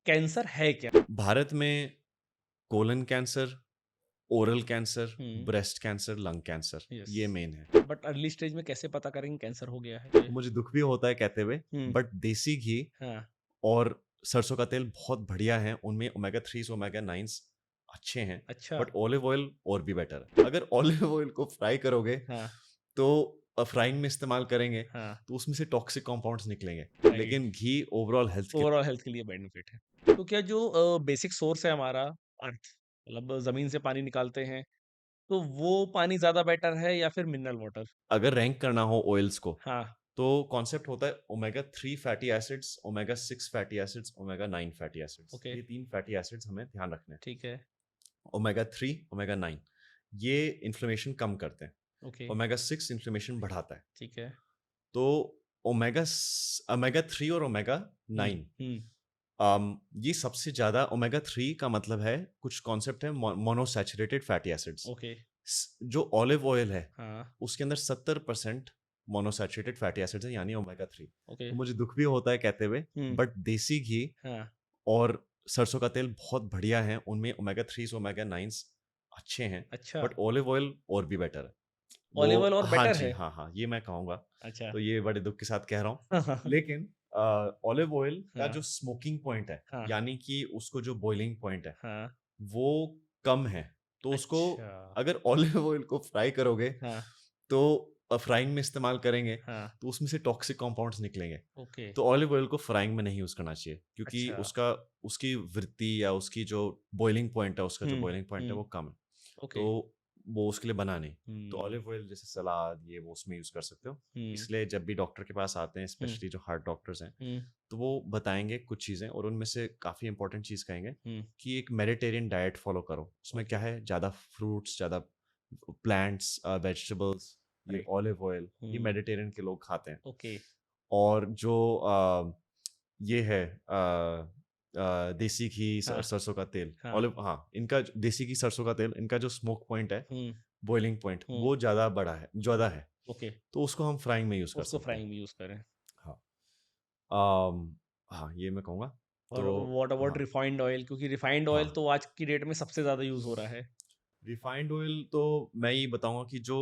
Cancer है क्या? भारत में colon cancer, oral cancer, hmm, breast cancer, lung cancer yes. ये मेन है। बट अर्ली स्टेज में कैसे पता करेंगे कैंसर हो गया है? तो मुझे दुःख भी होता है कहते हुए, हुँ, बट देसी घी हाँ, और सरसों का तेल बहुत बढ़िया है, उनमें ओमेगा 3 ओमेगा 9 अच्छे हैं, अच्छा, बट ऑलिव ऑयल और भी बेटर है। अगर ऑलिव ऑयल को फ्राई करोगे, हाँ, तो फ्राइंग में इस्तेमाल करेंगे, हाँ, तो उसमें से टॉक्सिक कंपाउंड्स निकलेंगे, राइट। लेकिन घी ओवरऑल हेल्थ के ओवरऑल हेल्थ के लिए बेनिफिट है। तो क्या जो बेसिक सोर्स है हमारा अर्थ मतलब ज़मीन से पानी निकालते हैं, तो वो पानी ज़्यादा बेटर है या फिर मिनरल वाटर? अगर रैंक करना हो ऑयल्स को, हाँ, तो कॉन्सेप्ट होता है omega 3 fatty acids, omega 6 fatty acids, omega 9 fatty acids. Okay, ये 3 फैटी एसिड्स हमें ध्यान रखने हैं। ठीक है, ओमेगा 3, ओमेगा 9 ये इन्फ्लेमेशन कम करते हैं। ओके, ओमेगा 6 इन्फ्लेमेशन बढ़ाता है। ठीक है। तो ओमेगा 3 और ओमेगा हुँ, 9 हुँ, ये सबसे ज़्यादा ओमेगा 3 का मतलब है कुछ कॉन्सेप्ट है मोनोसैचुरेटेड फैटी एसिड्स। ओके, जो ऑलिव ऑयल है, हाँ, उसके अंदर 70% मोनोसैचुरेटेड फैटी एसिड्स हैं, यानी ओमेगा 3। ओके, तो मुझे दुःख भी होता है कहते हुए, हुँ, बट देसी घी हाँ, और सरसों का तेल बहुत बढ़िया है, उनमें ओमेगा 3 ओमेगा 9 अच्छे हैं, अच्छा, बट ऑलिव ऑयल और भी बेटर है। ऑलिव ऑयल वो और हाँ बेटर जी, है? हाँ, हाँ, ये मैं कहूँगा। अच्छा। तो ये बड़े दुःख के साथ कह रहा हूँ। लेकिन ऑलिव ऑयल का हाँ, जो स्मोकिंग पॉइंट है, हाँ, यानी कि उसको जो बॉइलिंग पॉइंट है, हाँ, वो कम है। तो उसको अच्छा, अगर ऑलिव ऑयल को फ्राई करोगे, हाँ, तो फ्राइंग में इस्तेमाल करेंगे, हाँ, तो उसमें से टॉक्सिक कंपाउंड्स निकलेंगे। ओके, तो ऑलिव ऑयल को फ्राइंग में नहीं यूज़ करना चाहिए, क्योंकि अच्छा, उसकी वृत्ति या उसकी जो बॉइलिंग पॉइंट है, उसका जो हुँ, बॉइलिंग पॉइंट है, हुँ, वो कम है। ओके, तो वो उसके लिए बना नहीं। तो हुँ, ऑलिव ऑयल जैसे सलाद ये वो उसमें यूज़ कर सकते हो। हुँ, इसलिए जब भी डॉक्टर के पास आते हैं, हुँ, स्पेशली जो हार्ट डॉक्टर्स हैं, हुँ, तो वो बताएँगे कुछ चीज़ें, और उनमें से काफ़ी इंपॉर्टेंट चीज़ कहेंगे हुँ, कि एक मेडिटेरियन डाइट फॉलो करो। उसमें ओके, क्या है, ज़्यादा फ्रूट्स, ज़्यादा प्लांट्स, वेजिटेबल्स, ये राइट, ऑलिव ऑयल, ये हुँ, मेडिटेरियन के लोग खाते हैं। ओके, और जो ये है देसी घी, हाँ, सरसों का तेल, हाँ, ऑलिव हाँ, इनका देसी घी, सरसों का तेल, इनका जो स्मोक पॉइंट है, हुँ, बॉइलिंग पॉइंट, हुँ, वो ज़्यादा है। ओके, तो उसको हम फ्राइंग में यूज़ कर उसको सकते हैं। फ्राइंग में यूज़ करें हाँ। अम, हाँ, ये मैं कहूँगा। और तो व्हाट अबाउट हाँ, रिफाइंड ऑयल क्योंकि रिफाइंड हाँ। ऑयल तो आज की डेट में सबसे ज़्यादा यूज़ हो रहा है। रिफाइंड ऑयल तो मैं ये बताऊँगा कि जो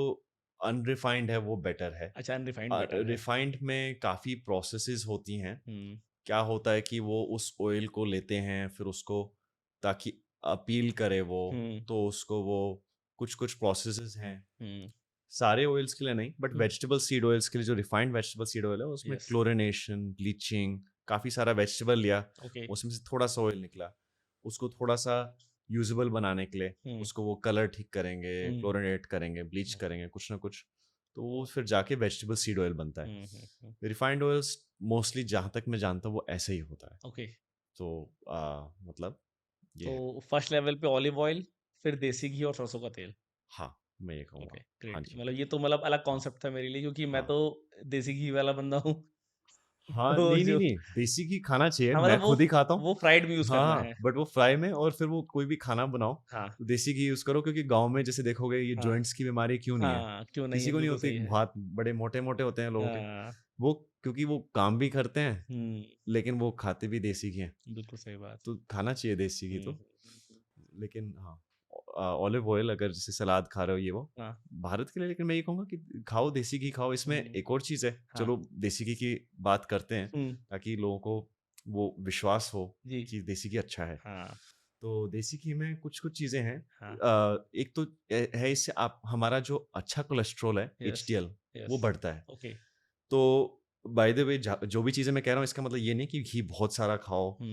अनरिफाइंड है वो बेटर है। अच्छा अनरिफाइंड बेटर है। रिफाइंड में काफ़ी प्रोसेसेस होती हैं। हुँ, क्या होता है कि वो उस ऑयल को लेते हैं, फिर उसको ताकि अपील करे वो, हुँ, तो उसको वो कुछ-कुछ प्रोसेसेस हैं। हुँ, सारे ऑयल्स के लिए नहीं, but hmm, vegetable seed oils के लिए जो रिफाइंड वेजिटेबल सीड ऑयल है, उसमें यस, क्लोरिनेशन, ब्लीचिंग, काफ़ी सारा वेजिटेबल लिया, ओके, उसमें से थोड़ा-सा ऑयल निकला। उसको थोड़ा-सा यूज़ेबल बनाने के लिए, हुँ, उसको वो कलर ठीक करेंगे, हुँ, क्लोरिनेट करेंगे, ब्लीच हुँ, करेंगे, कुछ ना कुछ। तो वो फिर जाके वेजिटेबल सीड ऑयल बनता है। हुँ, हुँ, हुँ, रिफाइंड ऑयल्स मोस्टली जहाँ तक मैं जानता हूँ, वो ऐसे ही होता है। ओके। तो मतलब ये तो है। फर्स्ट लेवल पे ऑलिव ऑयल, फिर देसी घी और सरसों का तेल। हाँ, मैं ये ओके, कहूँगा। हाँ ग्रेट। जी। मतलब ये तो मतलब अलग हाँ, कॉन्सेप्ट था मेरे लिए क्योंकि मैं हाँ। तो देसी घी वाला बंदा हूँ। हाँ, तो नहीं, नहीं, जो नहीं, देसी घी खाना चाहिए, हाँ, मैं मतलब खुद ही खाता हूँ। वो फ्राइड में यूज़ करना हाँ, है। बट वो फ्राई में, और फिर वो कोई भी खाना बनाओ, हाँ, तो देसी घी यूज़ करो, क्योंकि गाँव में जैसे देखोगे ये हाँ, जॉइंट्स की बीमारी क्यों नहीं है? हाँ, क्यों नहीं किसी है, को नहीं बिल्कुल होती, सही है। हाथ बड़े मोटे-मोटे होते हैं लोगों के। हाँ, वो क्योंकि वो काम भी करते हैं, हुँ, लेकिन वो खाते भी देसी घी हैं। बिल्कुल सही बात। तो खाना चाहिए देसी घी हुँ, तो। हुँ, हुँ, हुँ। लेकिन हाँ, ऑलिव ऑयल अगर जैसे सलाद खा रहे हो ये वो, हाँ, भारत के लिए, लेकिन मैं ये कहूँगा कि खाओ, देसी घी खाओ। इसमें हुँ, एक और चीज़ है, हाँ, चलो देसी घी की बात करते हैं, हुँ, ताकि लोगों को वो विश्वास हो जी, कि देसी घी अच्छा है। हाँ, तो देसी घी में कुछ-कुछ चीज़ें हैं। हाँ, एक तो है, इससे आप हमारा जो अच्छा कोलेस्ट्रॉल है, यस, एचडीएल, वो यस, बढ़ता है। ओके, तो बाय द वे, जो भी चीज़ें मैं कह रहा हूँ, इसका मतलब ये नहीं कि घी बहुत सारा खाओ। हुँ,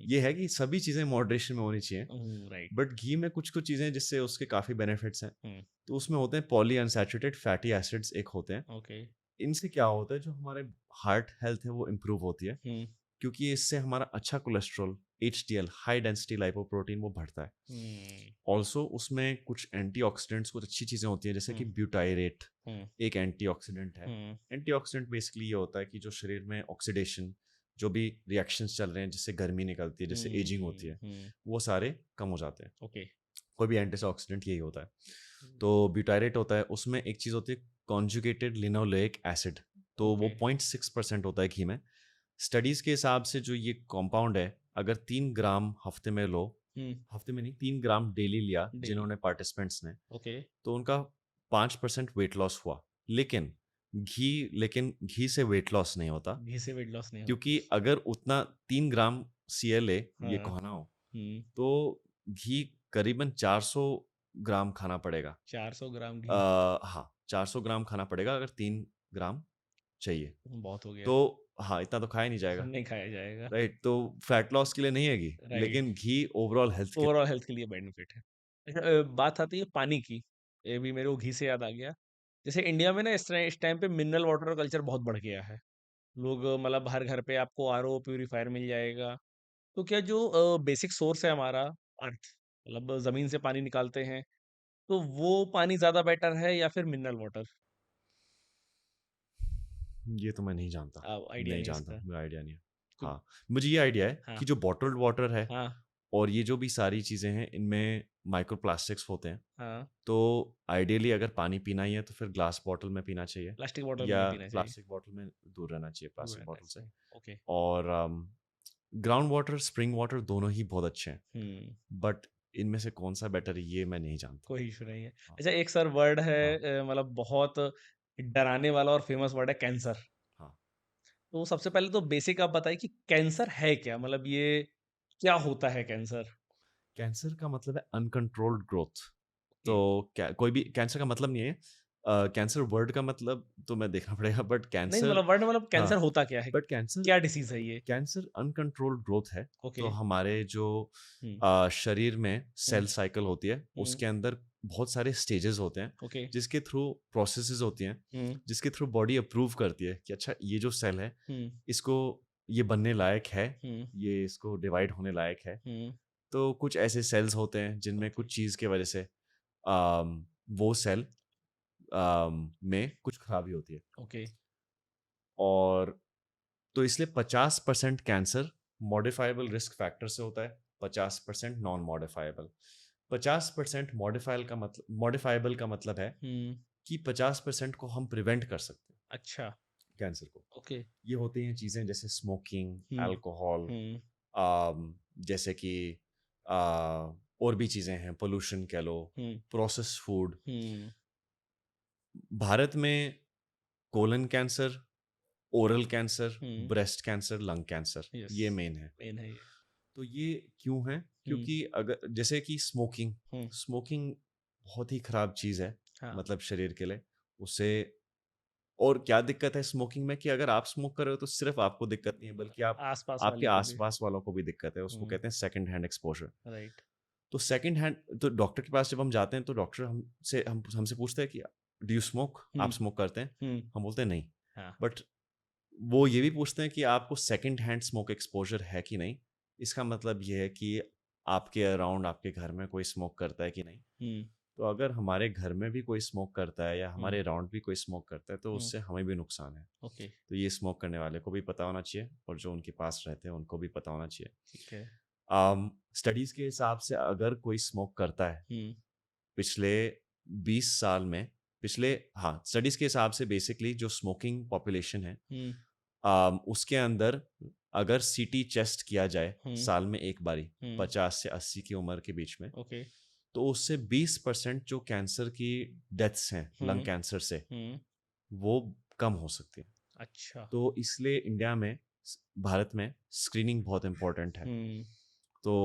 ये है कि सभी चीज़ें मॉडरेशन में होनी चाहिए। राइट, बट घी में कुछ-कुछ चीज़ें जिससे उसके काफ़ी बेनिफिट्स हैं। हुँ, तो उसमें होते हैं पॉली अनसैचुरेटेड फैटी एसिड्स, एक होते हैं। ओके, इनसे क्या होता है, जो हमारे हार्ट हेल्थ है वो इम्प्रूव होती है, हुँ, क्योंकि इससे हमारा अच्छा cholesterol, HDL, high density lipoprotein, वो बढ़ता है। हुँ, ऑल्सो उसमें कुछ एंटीऑक्सीडेंट्स, कुछ अच्छी चीज़ें होती हैं, जैसे हुँ, कि ब्यूटाइरेट हुँ, एक एंटीऑक्सीडेंट है। हुँ, एंटीऑक्सीडेंट बेसिकली ये होता है कि जो शरीर में ऑक्सीडेशन, जो भी रिएक्शंस चल रहे हैं, जिससे गर्मी निकलती है, जिससे एजिंग होती हुँ, है, हुँ, वो सारे कम हो जाते हैं। ओके, कोई भी एंटीऑक्सीडेंट यही होता है। हुँ, तो ब्यूटायरेट होता है, उसमें एक चीज़ होती है कॉन्जुगेटेड लिनोलेइक एसिड, तो वो ओके, 0.6% होता है घी में। स्टडीज़ के हिसाब से जो ये कंपाउंड है, अगर 3 ग्राम हफ्ते में लो, हुँ, हफ्ते में नहीं 3 ग्राम डेली लिया डेली, जिन्होंने पार्टिसिपेंट्स ने, ओके, तो उनका 5% वेट लॉस हुआ। लेकिन घी से वेट लॉस नहीं होता, घी से वेट लॉस नहीं होता। क्योंकि अगर उतना 3 ग्राम CLA ये हाँ, कहना हो, हुँ, तो घी करीबन 400 ग्राम खाना पड़ेगा। 400 ग्राम अ, घी हाँ, 400 ग्राम खाना पड़ेगा अगर 3 ग्राम चाहिए। बहुत हो गया, तो हाँ, इतना तो खाया नहीं जाएगा, नहीं खाया जाएगा, राइट? तो फैट लॉस के लिए नहीं है घी, राइट। लेकिन घी ओवरऑल हेल्थ के ओवरऑल हेल्थ के लिए बेनिफिट है। अच्छा बात आती है पानी की, ये भी मेरे को घी से याद आ गया। जैसे इंडिया में ना इस टाइम पे मिनरल वाटर का कल्चर बहुत बढ़ गया है। लोग मतलब हर घर पे आपको आरओ प्यूरीफायर मिल जाएगा। तो क्या जो बेसिक सोर्स है हमारा अर्थ मतलब ज़मीन से पानी निकालते हैं, तो वो पानी ज़्यादा बेटर है या फिर मिनरल वाटर? ये तो मैं नहीं जानता, आइडिया नहीं नहीं जानता, इसका। मुझे आइडिया नहीं है। कुछ हाँ, मुझे ये आइडिया है हाँ, कि जो बॉटल्ड वाटर है हाँ, और ये जो भी सारी चीज़ें हैं, इनमें माइक्रो प्लास्टिक्स होते हैं। हाँ, तो आइडियली अगर पानी पीना ही है तो फिर ग्लास बॉटल में पीना चाहिए, प्लास्टिक बॉटल में या नहीं पीना चाहिए, प्लास्टिक बॉटल में दूर रहना चाहिए दूर प्लास्टिक रहना बॉटल से। चाहिए। ओके, और ग्राउंड वाटर, स्प्रिंग वाटर दोनों ही बहुत अच्छे हैं, हुँ। बट इनमें से कौन सा बेटर है ये मैं नहीं जानता। कोई इशू नहीं है। हाँ, अच्छा एक सर वर्ड है हाँ, मतलब बहुत डराने वाला और फेमस वर्ड है कैंसर। हाँ। तो सबसे पहले तो बेसिक आप बताइए कि कैंसर है क्या? मतलब ये क्या होता है कैंसर? कैंसर का मतलब है अनकंट्रोल्ड ग्रोथ। ओके। तो क्या कोई भी कैंसर का मतलब नहीं है, कैंसर वर्ड का मतलब तो मैं देखना पड़ेगा, बट नहीं कैंसर, मतलब वर्ड मतलब हाँ, कैंसर होता क्या है? बट कैंसर क्या डिसीज़ है ये? कैंसर अनकंट्रोल्ड ग्रोथ है। ओके। तो हमारे जो हुँ, शरीर में हुँ, सेल साइकिल होती है, हुँ, उसके अंदर बहुत सारे स्टेजेस होते हैं, ओके। जिसके थ्रू प्रोसेसेस होती हैं, हुँ, जिसके थ्रू बॉडी अप्रूव करती है कि अच्छा ये जो सेल है, हुँ, इसको ये बनने लायक है, हुँ, ये इसको डिवाइड होने लायक है। हुँ, तो कुछ ऐसे सेल्स होते हैं जिनमें ओके, कुछ चीज़ की वजह से वो सेल में कुछ खराबी होती है। ओके, और तो इसलिए 50% कैंसर मॉडिफाइबल रिस्क फैक्टर से होता है, 50% नॉन मॉडिफाइबल। 50% मॉडिफाइबल का मतलब है हुँ, कि 50% को हम प्रिवेंट कर सकते हैं अच्छा, कैंसर को। ओके, ये होती हैं चीज़ें जैसे स्मोकिंग, हुँ, अल्कोहल, हुँ, जैसे कि आ, और भी चीज़ें हैं, पोल्यूशन कह लो, हुँ, प्रोसेस फूड। हुँ, भारत में colon cancer, oral cancer, hmm, breast cancer, lung cancer yes, ये मेन है। मेन है ये। तो ये क्यों है? हुँ, क्योंकि अगर जैसे कि स्मोकिंग, हुँ, स्मोकिंग बहुत ही खराब चीज़ है, हाँ, मतलब शरीर के लिए। उससे और क्या दिक्कत है स्मोकिंग में कि अगर आप स्मोक कर रहे हो तो सिर्फ आपको दिक्कत नहीं है, बल्कि आप आस-पास आपके वाले को भी। आस-पास वालों को भी दिक्कत है। उसको हुँ, कहते हैं सेकंड हैंड एक्सपोज़र। राइट। तो सेकंड हैंड, तो डॉक्टर के पास जब हम जाते हैं तो डॉक्टर हमसे पूछते हैं कि डू यू स्मोक? हुँ, आप स्मोक करते हैं? हुँ, हम बोलते हैं नहीं। हाँ, बट वो ये भी पूछते हैं कि आपको सेकंड हैंड स्मोक एक्सपोज़र है कि नहीं? इसका मतलब ये है कि आपके अराउंड, आपके घर में कोई स्मोक करता है कि नहीं? हुँ, तो अगर हमारे घर में भी कोई स्मोक करता है या हुँ, हमारे अराउंड भी कोई स्मोक करता है, तो हुँ, उससे हमें भी नुकसान है। ओके, तो ये स्मोक करने वाले को भी पता होना चाहिए और जो उनके पास रहते हैं उनको भी पता होना चाहिए। ठीक है। स्टडीज़ के हिसाब से अगर कोई स्मोक करता है हुँ, पिछले 20 साल में, पिछले, हाँ, स्टडीज़ के हिसाब से बेसिकली जो स्मोकिंग पॉपुलेशन है, हुँ, उसके अंदर अगर सीटी चेस्ट किया जाए हुँ, साल में एक बारी, हुँ, 50 से 80 की उम्र के बीच में, ओके, तो उससे 20% जो कैंसर की डेथ्स हैं लंग हुँ, कैंसर से, हुँ, वो कम हो सकती है। अच्छा, तो इसलिए इंडिया में, भारत में स्क्रीनिंग बहुत इम्पोर्टेंट है। हुँ, तो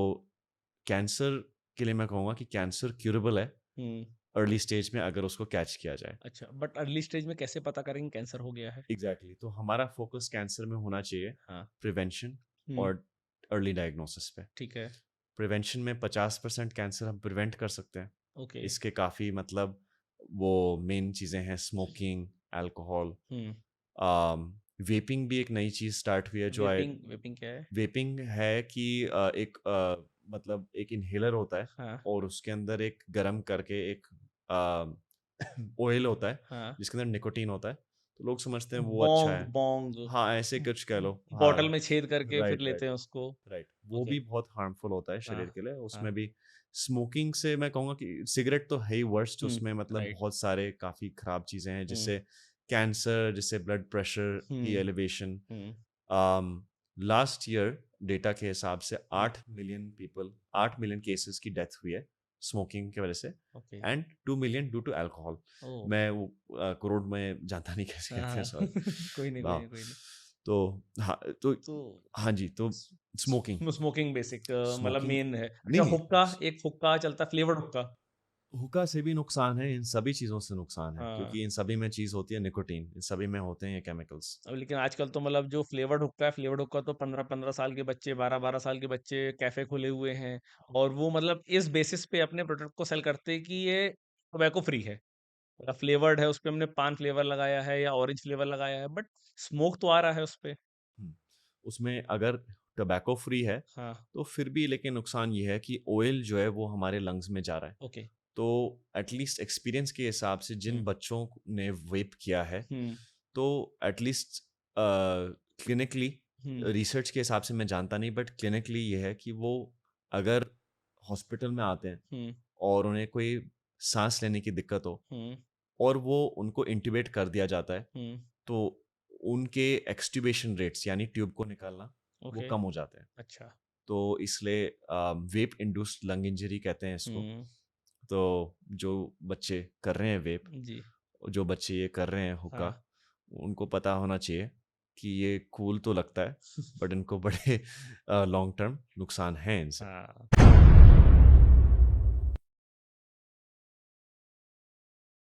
कैंसर के लिए मैं कहूँगा कि कैंसर क्यूरेबल है हुँ, अर्ली स्टेज में अगर उसको कैच किया जाए। अच्छा बट अर्ली स्टेज में कैसे पता करेंगे कैंसर हो गया है? एग्जैक्टली तो हमारा फोकस कैंसर में होना चाहिए हाँ, प्रिवेंशन हुँ, और अर्ली डायग्नोसिस पे। ठीक है, प्रिवेंशन में 50% कैंसर हम प्रिवेंट कर सकते हैं। ओके, इसके काफ़ी मतलब वो मेन चीज़ें हैं, स्मोकिंग, अल्कोहल, हुँ, वेपिंग भी एक नई चीज़ स्टार्ट हुई है जो आए। वेपिंग वेपिंग क्या है? वेपिंग है कि एक मतलब एक इन्हेलर होता है हाँ, और उसके अंदर एक गरम करके एक ऑयल होता है हाँ, जिसके अंदर निकोटीन होता है। तो लोग समझते हैं वो अच्छा बॉन्ग है। बॉन्ग हाँ, ऐसे कुछ कह लो। हाँ, बॉटल में छेद करके फिर राइट, लेते राइट, हैं उसको, राइट। वो ओके, भी बहुत हार्मफुल होता है हाँ, शरीर के लिए। हाँ, उसमें भी स्मोकिंग से मैं कहूँगा कि सिगरेट तो है ही वर्स्ट, हुँ, उसमें मतलब राइट, बहुत सारे काफ़ी खराब चीज़ें हैं हुँ, जिससे कैंसर, जिससे ब्लड प्रेशर की हुँ, एलिवेशन। हुँ, लास्ट ईयर डेटा के हिसाब से 8 मिलियन केसेस की डेथ हुई है स्मोकिंग की वजह से, okay. And 2 million due to alcohol. Oh! मैं वो करोड़ में जानता नहीं कैसे हाँ, कहते हैं, हाँ। सॉरी। कोई नहीं, कोई हाँ, नहीं, कोई नहीं। तो हाँ, तो तो हाँ जी, तो स स्मोकिंग स्मोकिंग बेसिक मतलब स्मोकिंग मेन है। नहीं, अच्छा, नहीं, हुक्का, एक हुक्का चलता है फ्लेवर्ड हुक्का। हुक्का से भी नुकसान है, इन सभी चीज़ों से नुकसान है, हाँ। क्योंकि इन सभी में चीज़ होती है निकोटीन, इन सभी में होते हैं ये केमिकल्स। अब लेकिन आजकल तो मतलब जो फ्लेवर्ड हुक्का है, फ्लेवर्ड हुक्का तो 15-15 साल के बच्चे, 12-12 साल के बच्चे कैफ़े खोले हुए हैं और वो मतलब इस बेसिस पे अपने प्रोडक्ट को सेल करते हैं कि ये टोबैको फ्री है। मतलब फ्लेवर्ड है, उसपे हमने पान फ्लेवर लगाया है या ऑरेंज फ्लेवर लगाया है, बट स्मोक तो आ रहा है उसपे। हुँ, उसमें अगर टोबैको फ्री है, हाँ, तो फिर भी लेकिन नुकसान ये है कि ऑयल जो है वो हमारे लंग्स में जा रहा है। ओके। तो एटलीस्ट एक्सपीरियंस के हिसाब से जिन हुँ, बच्चों ने वेप किया है, हुँ, तो एटलीस्ट क्लिनिकली हुँ, रिसर्च के हिसाब से मैं जानता नहीं, बट क्लिनिकली ये है कि वो अगर हॉस्पिटल में आते हैं हुँ, और उन्हें कोई सांस लेने की दिक्कत हो हुँ, और वो उनको इंट्यूबेट कर दिया जाता है, हुँ, तो उनके एक्सट्यूबेशन रेट्स यानी ट्यूब को निकालना वो ओके, कम हो जाते हैं। अच्छा। तो इसलिए वेप इंड्यूस्ड लंग इंजरी कहते हैं इसको। हुँ, तो जो बच्चे कर रहे हैं वेप, जी, जो बच्चे ये कर रहे हैं हुक्का, हाँ। उनको पता होना चाहिए कि ये कूल तो लगता है, बट इनको बड़े लॉन्ग टर्म नुकसान हैं इनसे। हाँ।